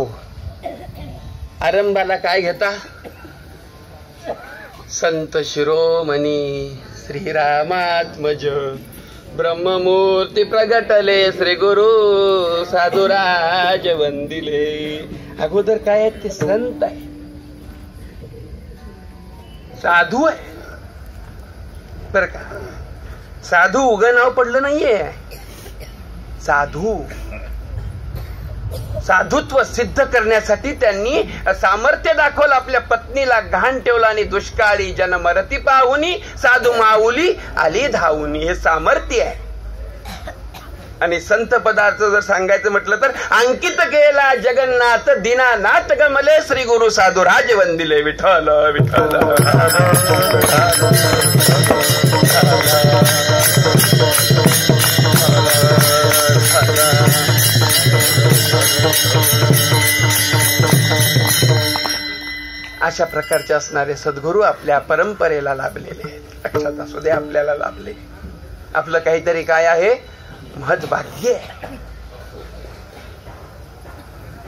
आरंभाला काय घेता? संत शिरोमणी श्रीरामात्मज ब्रह्ममूर्ती प्रगटले श्री गुरु साधुराज वंदिले. अगोदर काय आहे? ते संत आहे, साधू आहे. बर का? साधू उगं नाव पडलं नाहीये. साधू साधुत्व सिद्ध करण्यासाठी त्यांनी सामर्थ्य दाखवलं. आपल्या पत्नीला गहाण ठेवलं आणि दुष्काळी जन मरती पाहुनी साधू माऊली आली धावूनी. हे सामर्थ्य आहे. आणि संत पदार्थ जर सांगायचं म्हटलं तर अंकित केला जगन्नाथ दीनानाथ गमले श्री गुरु साधू राज वंदिले. विठ्ठल विठ्ठल अशा प्रकारचे असणारे सद्गुरू आपल्या परंपरेला लाभलेले आहेत. लक्षात असू दे, आपल्याला लाभले. आपलं काहीतरी काय आहे? महत्भाग्य आहे.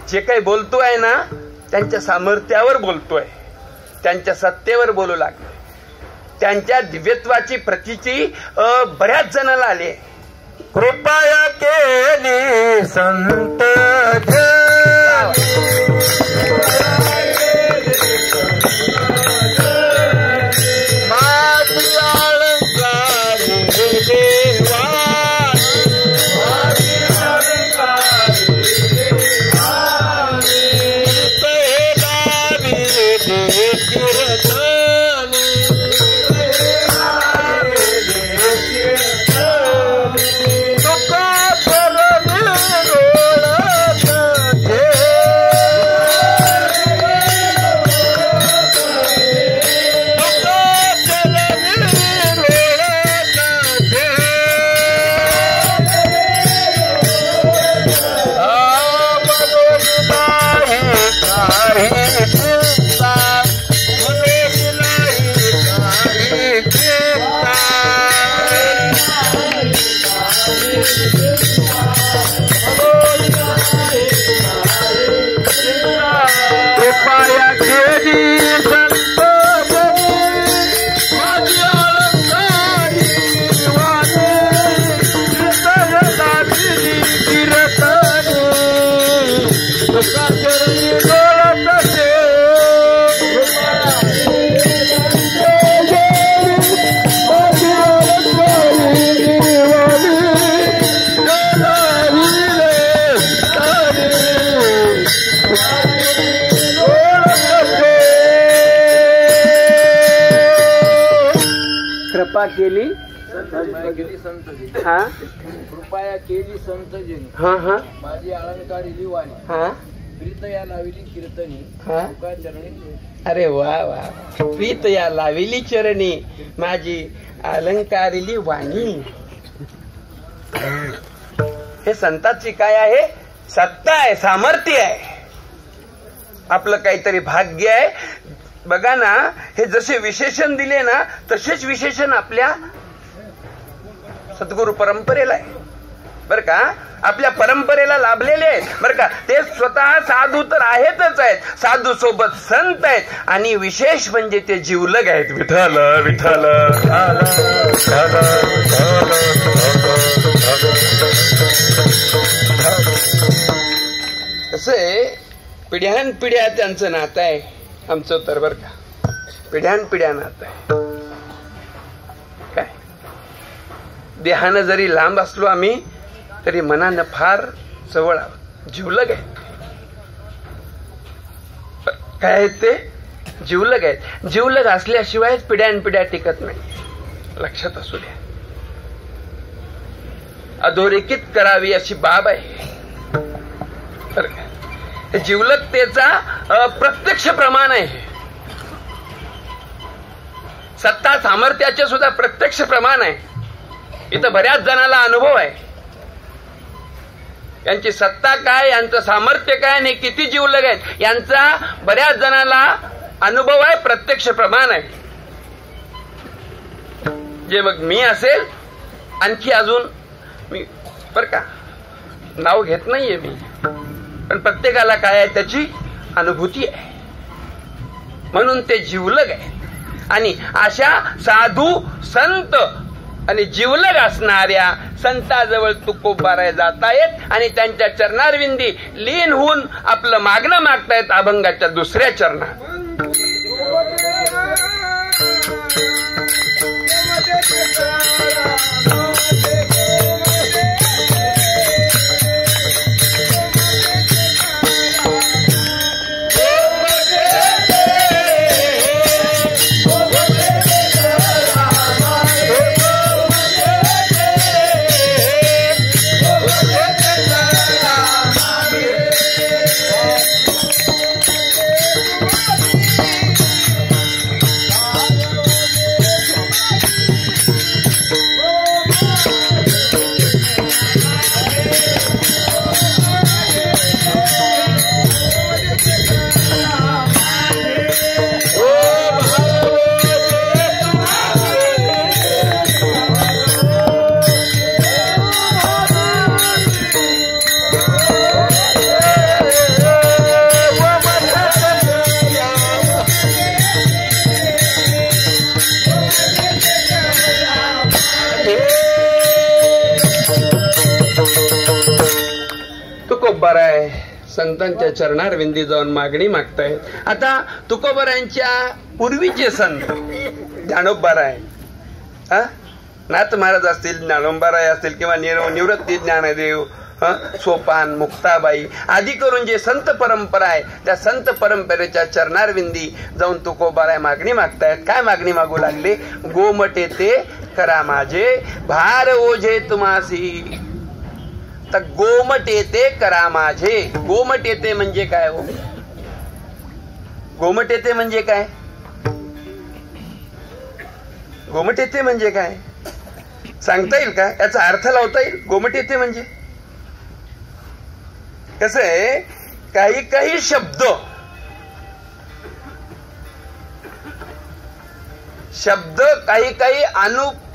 जे काही बोलतोय ना त्यांच्या सामर्थ्यावर बोलतोय, त्यांच्या सत्तेवर बोलू लागले. त्यांच्या दिव्यत्वाची प्रतीची बऱ्याच जणांना आली. कृपया केली संत कृपा केली हा कृपया केली संतजनी हा हा माझी अलंकारिली वाणी हा प्रीत या लाविली कीर्तनी हा तुका चरणी अरे वा वा प्रीत या लाविली चरणी माझी अलंकारिली वाणी. हे संतांची काय आहे? सत्ता आहे, सामर्थ्य आहे, आपलं काहीतरी भाग्य आहे. बघा ना, हे जसे विशेषण दिले ना तसेच विशेषण आपल्या सद्गुरु परंपरेला आहे बर का, आपल्या परंपरेला लाभलेले आहेत बर का. ते स्वतः साधू तर आहेतच आहेत, साधू सोबत संत आहेत आणि विशेष म्हणजे ते जिवलग आहेत. विठ्ठल विठ्ठल कसे पिढ्यान पिढ्या त्यांचं नातं आहे. आमचं तर बर का पिढ्यान पिढ्या नातं आहे. काय देहानं जरी लांब असलो आम्ही तरी मनानं फार जवळ आहोत, जिवलग आहेत. काय आहेत ते? जिवलग आहेत. जिवलग असल्याशिवायच पिढ्यान पिढ्या टिकत नाही, लक्षात असू द्या. अधोरेखित करावी अशी बाब आहे. जिवलगतेचा प्रत्यक्ष प्रमाण आहे. सत्ता सामर्थ्याचे सुद्धा प्रत्यक्ष प्रमाण आहे. इथं बऱ्याच जणांना अनुभव आहे. यांची सत्ता काय, यांचं सामर्थ्य काय आणि किती जिवलग आहेत यांचा बऱ्याच जणांना अनुभव आहे, प्रत्यक्ष प्रमाण आहे. जे मग मी असेल आणखी अजून मी बर का नाव घेत नाहीये मी, पण प्रत्येकाला काय आहे त्याची अनुभूती आहे. म्हणून ते जिवलग आहे. आणि अशा साधू संत आणि जिवलग असणाऱ्या संताजवळ तुकोबाराय जातायत आणि त्यांच्या चरणारविंदी लीन होऊन आपलं मागणं मागतायत अभंगाच्या दुसऱ्या चरणात. तुकोबाराय संतांच्या चरणारविंदी जाऊन मागणी मागतायत. आता तुकोबारायांच्या पूर्वीचे संत ज्ञानोबाराय, नाथ महाराज असतील, ज्ञानोबाराय असतील किंवा निवृत्ती ज्ञानदेव, सोपान, मुक्ताबाई आदी करून जे संत परंपरा आहे त्या संत परंपरेच्या चरणारविंदी जाऊन तुकोबाराय मागणी मागतायत. काय मागणी मागू लागले? गोमटे ते करा माझे भार ओझे तुम्हासी. तर गोमट येते करा माझे. गोमट येते म्हणजे काय हो? गोमट येते म्हणजे काय? गोमट येते म्हणजे काय सांगता येईल का? याचा अर्थ लावता येईल? गोमट येते म्हणजे कसं आहे, काही काही शब्द काही काही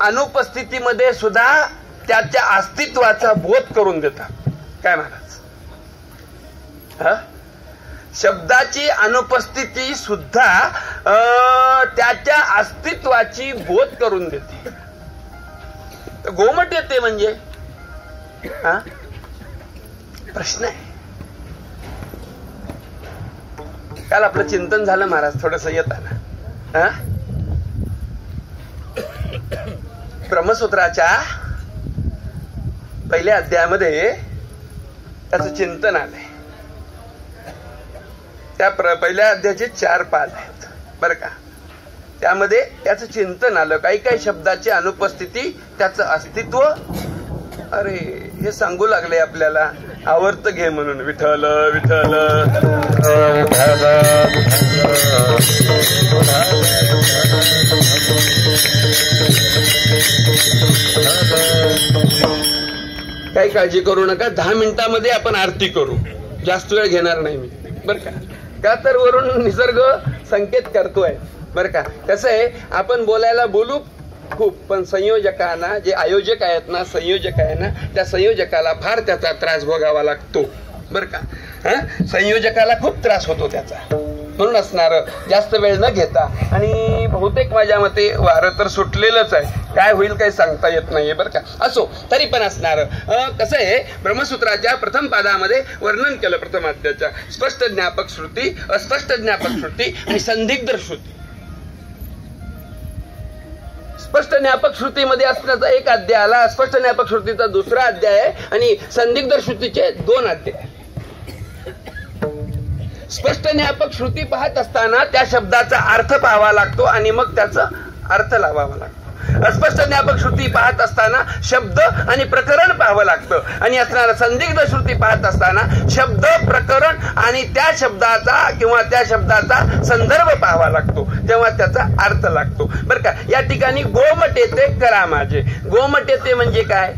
अनुपस्थितीमध्ये सुद्धा त्याच्या अस्तित्वाचा बोध करून देतात. काय महाराज? शब्दाची अनुपस्थिती सुद्धा त्याच्या अस्तित्वाची बोध करून देते. गोमट येते म्हणजे प्रश्न आहे. काल आपलं चिंतन झालं महाराज थोडस येताना. हा, ब्रह्मसूत्राच्या पहिल्या अध्यायामध्ये त्याचं चिंतन आलंय. त्या पहिल्या अध्यायाचे 4 पाद आहेत बरं का. त्यामध्ये त्याचं चिंतन आलं. काही काही शब्दाची अनुपस्थिती, त्याचं अस्तित्व. अरे हे सांगू लागले आपल्याला, आवर्त घे म्हणून. विठ्ठल विठ्ठल काही काळजी करू नका. 10 मिनिटांमध्ये आपण आरती करू. जास्त वेळ घेणार नाही मी बरं का. का तर वरून निसर्ग संकेत करतोय बरं का. कसं आहे, आपण बोलायला बोलू खूप, पण संयोजकांना, जे आयोजक आहेत ना, संयोजक आहे ना, त्या संयोजकाला फार त्याचा त्रास भोगावा लागतो बरं का. संयोजकाला खूप त्रास होतो त्याचा. म्हणून असणार जास्त वेळ न घेता. आणि बहुतेक माझ्या मते वारं तर सुटलेलंच आहे. काय होईल काही सांगता येत नाहीये बरं का. असो, तरी पण असणार. कसं आहे, ब्रह्मसूत्राच्या प्रथम पादामध्ये वर्णन केलं प्रथम अध्यायाच्या. स्पष्ट ज्ञापक श्रुती, अस्पष्ट ज्ञापक श्रुती आणि संदिग्ध श्रुती. स्पष्ट ज्ञापक श्रुतीमध्ये असण्याचा 1 अध्याय आला, अस्पष्ट ज्ञापक श्रुतीचा 2रा अध्याय आहे आणि संदिग्ध श्रुतीचे 2 अध्याय. स्पष्ट ज्ञापक श्रुती पाहत असताना त्या शब्दाचा अर्थ पाहावा लागतो आणि मग त्याचा अर्थ लावावा लागतो. अस्पष्ट ज्ञापक श्रुती पाहत असताना शब्द आणि प्रकरण पाहावं लागतं. आणि असणारा संदिग्ध श्रुती पाहत असताना शब्द, प्रकरण आणि त्या शब्दाचा किंवा त्या शब्दाचा संदर्भ पाहावा लागतो, तेव्हा त्याचा अर्थ लागतो बरं का. या ठिकाणी गोमटेते करा माझे. गोमटेते म्हणजे काय,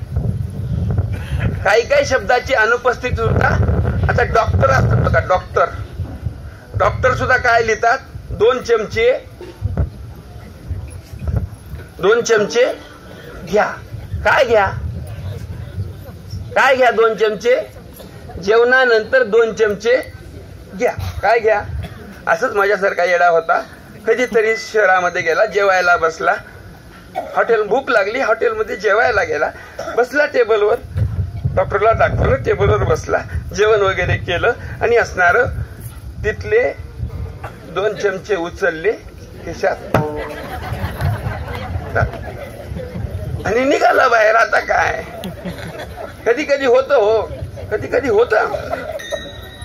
काही काही शब्दाची अनुपस्थिती सुद्धा. आता डॉक्टर असतात बघा, डॉक्टर सुद्धा काय लिहितात, 2 चमचे घ्या. काय घ्या, 2 चमचे जेवणानंतर 2 चमचे घ्या. काय घ्या. असंच माझ्यासारखा येडा होता. कधीतरी शहरामध्ये गेला, जेवायला बसला. हॉटेल, भूक लागली, हॉटेलमध्ये जेवायला गेला, बसला टेबलवर. डॉक्टरला दाखवलं, टेबलवर बसला, जेवण वगैरे केलं आणि असणार तिथले 2 चमचे उचलले खिशात आणि निघाला बाहेर. आता काय, कधी कधी होतं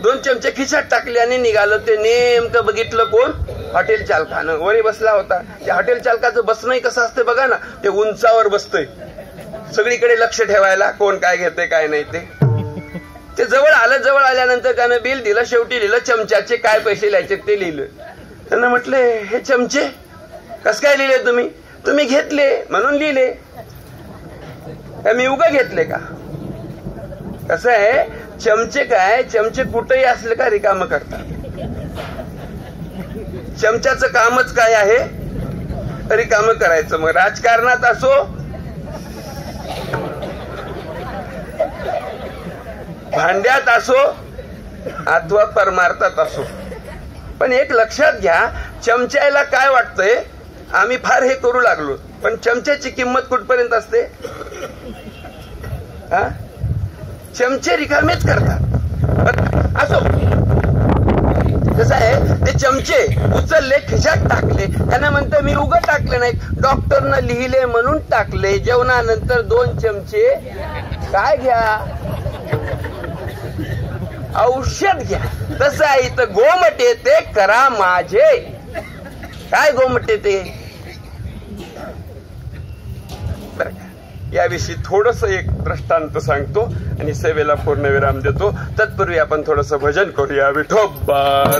2 चमचे खिशात टाकले आणि निघालं. ते नेमकं बघितलं कोण, हॉटेल चालकानं. वरी बसला होता. त्या हॉटेल चालकाचं बसणंही कसं असतं बघा ना, ते उंचावर बसतंय, सगळीकडे लक्ष ठेवायला कोण काय घेतंय काय नाही. ते जवळ आल्यानंतर त्यानं बिल दिलं. शेवटी लिहिलं चमच्याचे काय पैसे लिहायचे ते लिहिलं. त्यांना म्हटले, हे चमचे कस काय लिहिले तुम्ही घेतले म्हणून लिहिले का, मी उगा घेतले का. कसं आहे, चमचे कुठेही असले का रिकामं करतात. चमच्याचं कामच काय आहे, रिकामं करायचं. मग राजकारणात असो, भांड्यात असो अथवा परमार्थात असो. पण एक लक्षात घ्या, चमच्याला काय वाटतंय, आम्ही फार हे करू लागलो, पण चमच्याची किंमत कुठपर्यंत असते. चमचे रिकामेच करतात. असो, कसं आहे, ते चमचे उचलले खिशात टाकले. त्यांना म्हणतं मी उगा टाकले नाही, डॉक्टरनं लिहिले म्हणून टाकले. जेवणानंतर 2 चमचे काय घ्या, औषध घ्या. तसं आहे इथं गोमटे ते करा माझे. काय गोमटे ते, याविषयी थोडस एक दृष्टांत सांगतो आणि सेवेला पूर्णविराम देतो. तत्पूर्वी आपण थोडस भजन करूया. विठोबार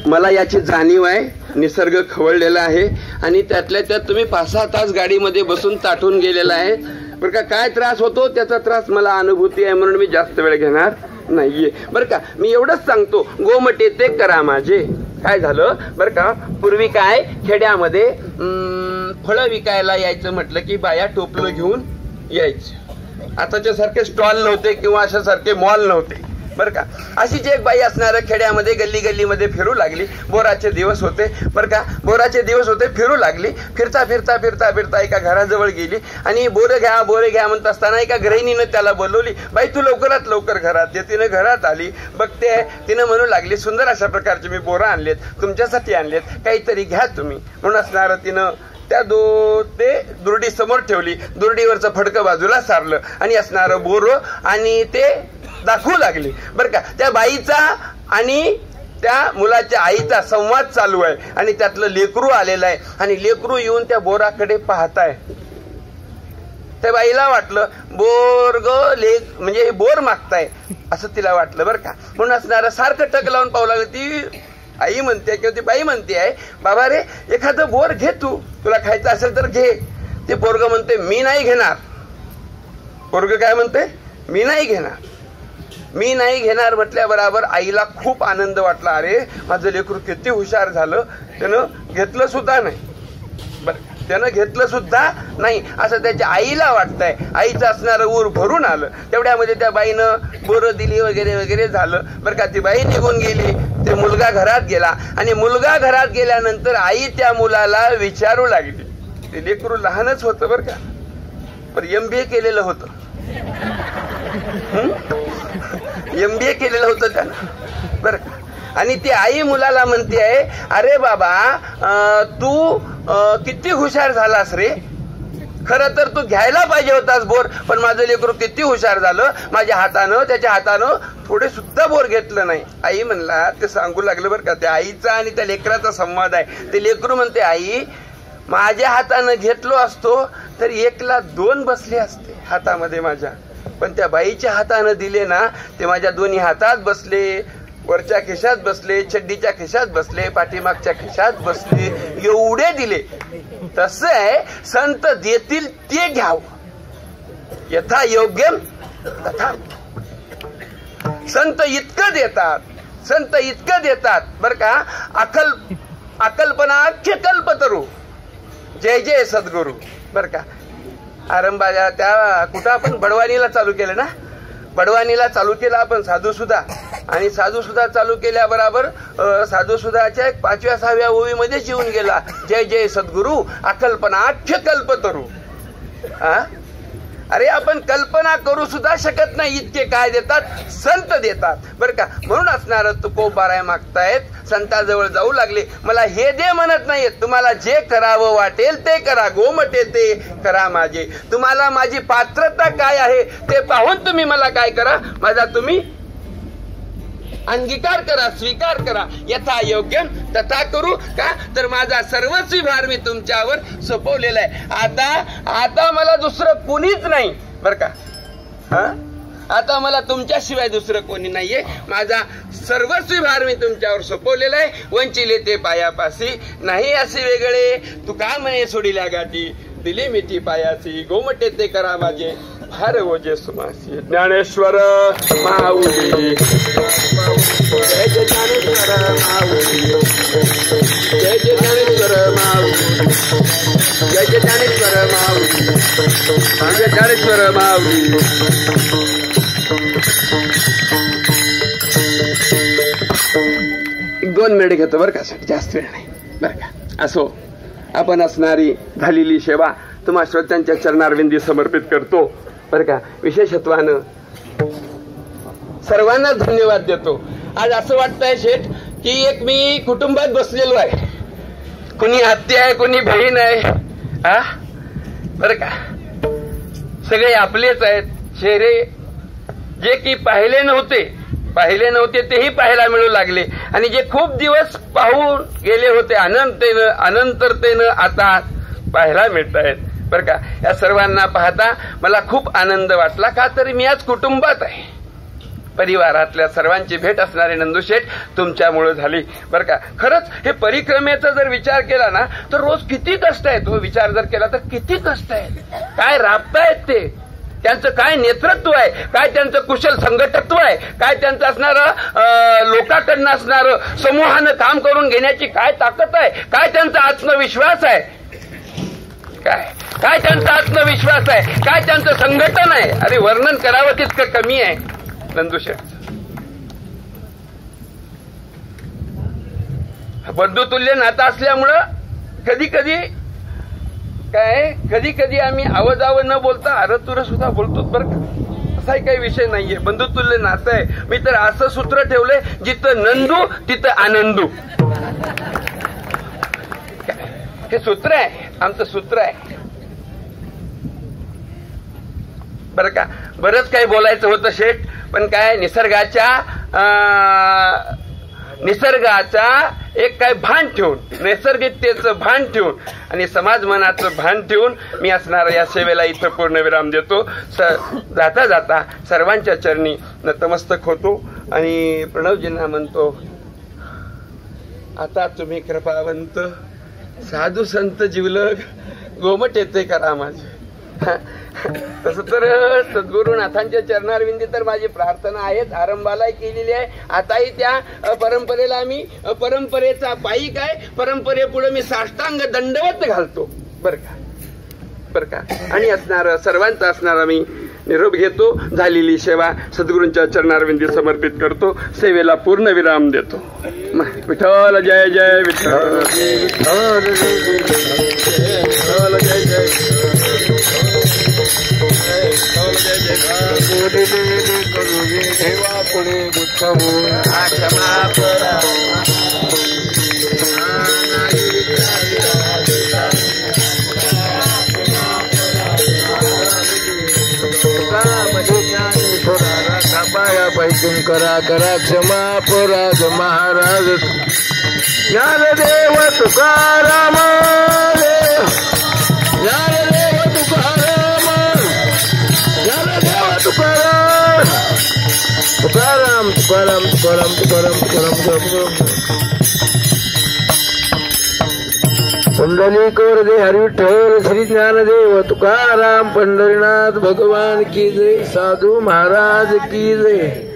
मला याची जाणीव आहे. निसर्ग खवळलेला आहे आणि त्यातल्या त्यात तुम्ही 5-6 तास गाडीमध्ये बसून ताटून गेलेला आहे बरं का. काय त्रास होतो त्याचा त्रास मला अनुभूती आहे, म्हणून मी जास्त वेळ घेणार नाहीये बरं का. मी एवढंच सांगतो, गोमटे ते करा माझे. काय झालं बरं का, पूर्वी काय खेड्यामध्ये फळं विकायला यायचं म्हटलं की बाया टोपलं घेऊन यायचं. आताच्या सारखे स्टॉल नव्हते किंवा अशा सारखे मॉल नव्हते बरं का. अशीच एक बाई असणार खेड्यामध्ये गल्ली गल्लीमध्ये फिरू लागली. बोराचे दिवस होते बरं का, बोराचे दिवस होते. फिरू लागली. फिरता फिरता फिरता फिरता एका घराजवळ गेली आणि बोरे घ्या म्हणत असताना एका गृहिणीनं त्याला बोलवली. बाई तू लवकरात लवकर घरात ये. तिनं घरात आली. बघते तिनं म्हणू लागली, सुंदर अशा प्रकारचे मी बोरं आणलेत, तुमच्यासाठी आणलेत, काहीतरी घ्या तुम्ही. म्हणून असणार तिनं त्या ते दुर्डी समोर ठेवली. दुर्डीवरचं फडकं बाजूला सारलं आणि असणारं बोरं आणि ते दाखवू लागली बरं का. त्या बाईचा आणि त्या मुलाच्या आईचा संवाद चालू आहे आणि त्यातलं लेकरू आलेलं आहे आणि लेकरू येऊन त्या बोराकडे पाहताय. त्या बाईला वाटलं बोर ग लेक म्हणजे हे बोर मागताय असं तिला वाटलं बरं का. म्हणून असणारं सारखं टक लावून पाहू लागलं. ती आई म्हणते किंवा ती बाई म्हणते आहे, बाबा रे एखादं बोर घे, तुला खायचं असेल तर घे. ते पोरग म्हणते मी नाही घेणार. पोरग काय म्हणते, मी नाही घेणार. मी नाही घेणार म्हटल्या बरोबर आईला खूप आनंद वाटला. अरे माझं लेकरू किती हुशार झालं, त्यानं घेतलं सुद्धा नाही बरं, त्यानं घेतलं सुद्धा नाही असं त्याच्या आईला वाटतंय. आईचं असणारं ऊर भरून आलं. तेवढ्यामध्ये त्या बाईनं बोरं दिली वगैरे वगैरे झालं बरं का. ती बाई निघून गेली. ते मुलगा घरात गेला आणि मुलगा घरात गेल्यानंतर आई त्या मुलाला विचारू लागली. ते लेकरू लहानच होतं बरं का, पण MBA केलेलं होतं. MBA केलेलं होतं त्यानं बरं का. आणि ती आई मुलाला म्हणते आहे, अरे बाबा तू किती हुशार झालास रे. खरं तर तू घ्यायला पाहिजे होतास बोर, पण माझं लेकरू किती हुशार झालं, माझ्या हातानं त्याच्या हातानं थोडे सुद्धा बोर घेतलं नाही. आई म्हणला, ते सांगू लागलं बरं का. त्या आईचा आणि त्या लेकराचा संवाद आहे. ते लेकरू म्हणते, आई माझ्या हातानं घेतलो असतो तर 1ला 2 बसले असते हातामध्ये माझ्या, पण त्या बाईच्या हातानं दिले ना ते माझ्या दोन्ही हातात बसले, वरच्या खिशात बसले, चड्डीच्या खिशात बसले, पाठीमागच्या खिशात बसले, एवढे दिले. तसं आहे, संत देतील ते घ्यावं, यथा योग्य तथा. संत इतकं देतात, संत इतकं देतात बरं का. अकल्पना कल्पतरू, जय जय सद्गुरू बरं का. आरंभाच्या त्या कुठं आपण बडवानीला चालू केलं ना, बडवानीला चालू केला आपण साधूसुधा. आणि साधूसुधा चालू केल्याबरोबर साधूसुधाच्या 5व्या-6व्या ओवीमध्येच येऊन गेला, जय जय सद्गुरू अकल्पना कल्पतरू. अरे आपण कल्पना करू सुद्धा शकत नाही इतके काय देतात, संत देतात बरं का. म्हणून असणार तुकोबाराय मागतायत, संताजवळ जाऊ लागले. मला हे दे म्हणत नाहीत, तुम्हाला जे करावं वाटेल ते करा, गोमटे ते करा माझे. तुम्हाला माझी पात्रता काय आहे ते पाहून तुम्ही मला काय करा, माझा तुम्ही अंगीकार करा, स्वीकार करा, यथा योग्य तथा करू का. तर माझा सर्वस्वी भार मी तुमच्यावर सोपवलेला आहे. आता मला दुसरं कोणीच नाही बरं का. आता मला तुमच्याशिवाय दुसरं कोणी नाहीये. माझा सर्वस्वी भार मी तुमच्यावर सोपवलेला आहे. वंचिले ते पायापासी नाही असे वेगळे, तू का म्हणे सोडिल्या गाठी, दिली मिठी पायाची, गोमटे ते करा माझे भार ओजे सुमासी. ज्ञानेश्वर माऊली, जय जय ज्ञानेश्वर माऊली, जय जय ज्ञानेश्वर माऊली, जय जय ज्ञानेश्वर माऊली, जय ज्ञानेश्वर माऊली. एक 2 मिनिट घेतो बरं का, जास्त वेळ नाही बरं का. असो, आपण असणारी झालेली सेवा तुम्हा श्रोत्यांच्या चरणारविंदी समर्पित करतो बरं का. विशेषत्वानं सर्वांना धन्यवाद देतो. आज असं वाटतंय शेठ की एक मी कुटुंबात बसलेलो आहे, कुणी आत्या आहे, कुणी बहीण आहे बरं का. सगळे आपलेच आहेत. चेहरे जे की पाहिले नव्हते तेही पाहायला मिळू लागले आणि जे खूप दिवस पाहून गेले होते अनंतरतेनं आता पाहायला मिळत आहेत बरं का. या सर्वांना पाहता मला खूप आनंद वाटला. का तर मी आज कुटुंबात आहे. परिवारातल्या सर्वांची भेट असणारे नंदूशेठ तुमच्यामुळे झाली बरं का. खरंच हे परिक्रमेचा जर विचार केला ना तर रोज किती कष्ट आहेत. तो विचार जर केला तर किती कष्ट आहेत, काय राबतायत ते त्यांचं काय नेतृत्व आहे, काय त्यांचं कुशल संघटत्व आहे, काय त्यांचं असणारं लोकांकडनं असणारं समूहानं काम करून घेण्याची काय ताकद आहे, काय त्यांचा आत्मविश्वास आहे, काय त्यांचा आत्मविश्वास आहे, काय त्यांचं संघटन आहे. अरे वर्णन करावं तितकं कमी आहे नंदुशेठ. बंधुतुल्य नातं असल्यामुळं कधी कधी आम्ही आवाजावं न बोलता अरतुर सुद्धा बोलतो बरं का. असाही काही विषय नाहीये, बंधुतुल्य नातं आहे. मी तर असं सूत्र ठेवलंय, जिथं नंदू तिथं आनंदू. हे सूत्र आहे, आमचं सूत्र आहे बरं का. बरंच काही बोलायचं होतं शेठ, पण काय निसर्गाचा एक काय भान ठेवून, नैसर्गिकतेचं भान ठेवून आणि समाज मनाचं भान ठेवून मी असणारा या सेवेला इथं पूर्णविराम देतो. जाता जाता सर्वांच्या चरणी नतमस्तक होतो आणि प्रणवजींना म्हणतो, आता तुम्ही कृपावंत साधू संत जीवलग गोमट येते करा माझे. तसं तर सद्गुरुनाथांच्या चरणारविंदी तर माझी प्रार्थना आहेच, आरंभाला केलेली आहे. आताही त्या परंपरेला मी परंपरेचा पायी काय परंपरेपुढे मी साष्टांग दंडवत घालतो बरं का. आणि असणारा सर्वांचा असणारा मी निरोप घेतो. झालेली सेवा सद्गुरूंच्या चरणारविंदी समर्पित करतो. सेवेला पूर्ण विराम देतो. विठ्ठल जय जय विठ्ठल, जय जय ठेवा पुढे गुच्छाबू पैकून करा क्षमा पराज महाराज. ज्ञानदेव तुकाराम, ज्ञानदेव तुकाराम, ज्ञानदेव तुकाराम, तुकाराम तुकाराम तुकाराम तुकाराम तुकाराम. पुंडलिकवर दे हरिविठ्ठल श्री ज्ञानदेव तुकाराम पंढरीनाथ भगवान की जय, साधू महाराज की जय.